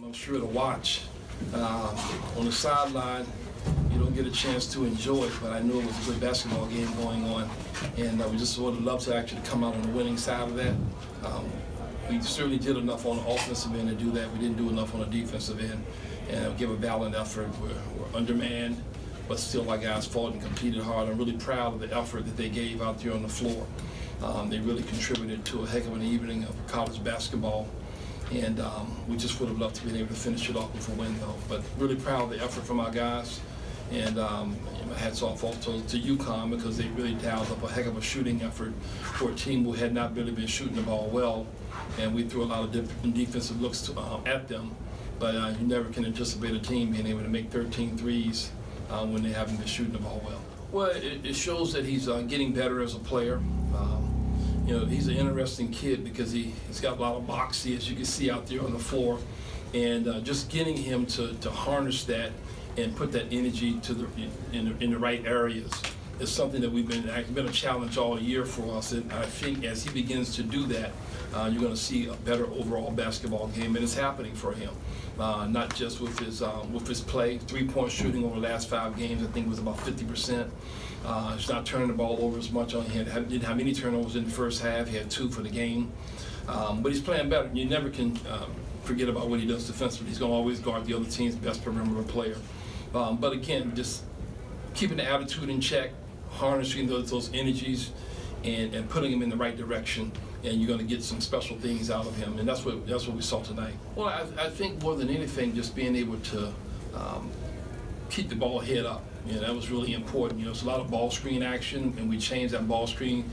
I'm sure to watch. On the sideline, you don't get a chance to enjoy it, but I knew it was a good basketball game going on, and we just would have loved to actually come out on the winning side of that. We certainly did enough on the offensive end to do that. We didn't do enough on the defensive end, and give a valiant effort. We're undermanned, but still our guys fought and competed hard. I'm really proud of the effort that they gave out there on the floor. They really contributed to a heck of an evening of college basketball. And we just would have loved to be able to finish it off with a win, though. But really proud of the effort from our guys. And hats off also to UConn, because they really dialed up a heck of a shooting effort for a team who had not really been shooting the ball well. And we threw a lot of different defensive looks at them. But you never can anticipate a team being able to make 13 threes when they haven't been shooting the ball well. Well, it shows that he's getting better as a player. He's an interesting kid because he's got a lot of moxie, as you can see out there on the floor, and just getting him to harness that and put that energy in the right areas is something that it's been a challenge all year for us. And I think as he begins to do that, you're going to see a better overall basketball game, and it's happening for him. Not just with his play, three-point shooting over the last 5 games, I think it was about 50%. He's not turning the ball over as much. He didn't have any turnovers in the first half. He had 2 for the game. But he's playing better. You never can forget about what he does defensively. He's going to always guard the other team's best perimeter player. But again, just keeping the attitude in check, harnessing those energies, and putting him in the right direction, and you're going to get some special things out of him. And that's what we saw tonight. Well, I think more than anything, just being able to keep the ball head up. That was really important. It's a lot of ball screen action, and we changed that ball screen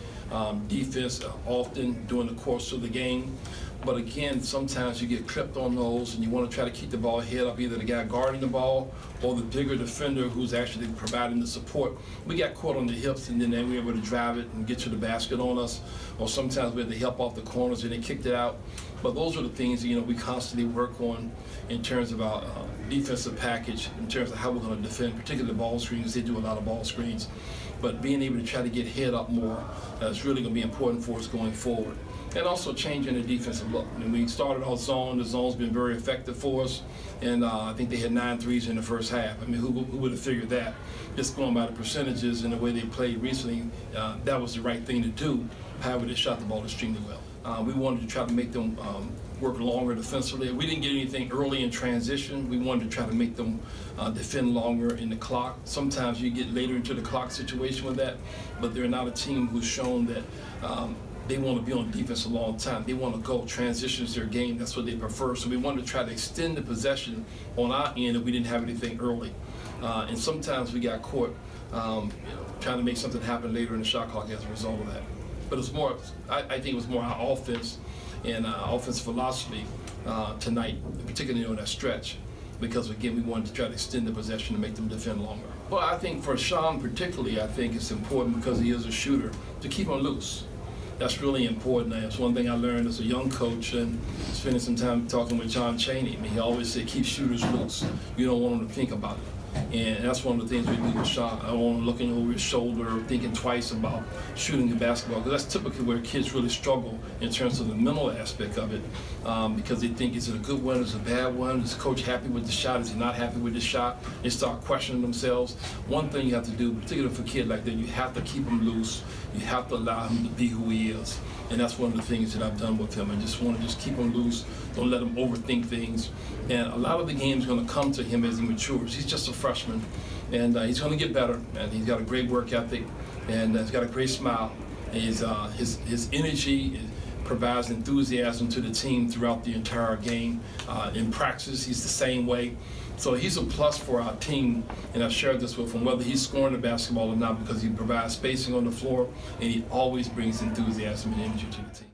defense often during the course of the game. But again, sometimes you get clipped on those, and you want to try to keep the ball head up, either the guy guarding the ball or the bigger defender who's actually providing the support. We got caught on the hips, and then they were able to drive it and get to the basket on us. Or sometimes we had to help off the corners, and they kicked it out. But those are the things we constantly work on in terms of our defensive package, in terms of how we're going to defend, particularly the ball screens. They do a lot of ball screens. But being able to try to get head up more is really going to be important for us going forward. And also changing the defensive look. We started our zone. The zone's been very effective for us. And I think they had 9 threes in the first half. Who would have figured that? Just going by the percentages and the way they played recently, that was the right thing to do. However, they shot the ball extremely well. We wanted to try to make them work longer defensively. We didn't get anything early in transition. We wanted to try to make them defend longer in the clock. Sometimes you get later into the clock situation with that, but they're not a team who's shown that they want to be on defense a long time. They want to go. Transition is their game. That's what they prefer. So we wanted to try to extend the possession on our end if we didn't have anything early. And sometimes we got caught trying to make something happen later in the shot clock as a result of that. But it's more, I think it was more our offense and offense philosophy tonight, particularly on that stretch, because again, we wanted to try to extend the possession to make them defend longer. Well, I think for Sean particularly, I think it's important because he is a shooter to keep him loose. That's really important. That's one thing I learned as a young coach and spending some time talking with John Chaney. He always said, keep shooters loose. You don't want them to think about it. And that's one of the things we do with Sean. I don't want him looking over his shoulder or thinking twice about shooting the basketball, because that's typically where kids really struggle in terms of the mental aspect of it, because they think, is it a good one, is it a bad one, is the coach happy with the shot, is he not happy with the shot? They start questioning themselves. One thing you have to do, particularly for a kid like that, you have to keep him loose. You have to allow him to be who he is. And that's one of the things that I've done with him. I just want to keep him loose, don't let him overthink things. And a lot of the game's going to come to him as he matures. He's just a freshman, and he's going to get better. And he's got a great work ethic, and he's got a great smile. And his energy provides enthusiasm to the team throughout the entire game. In practice, he's the same way. So he's a plus for our team, and I've shared this with him, whether he's scoring the basketball or not, because he provides spacing on the floor, and he always brings enthusiasm and energy to the team.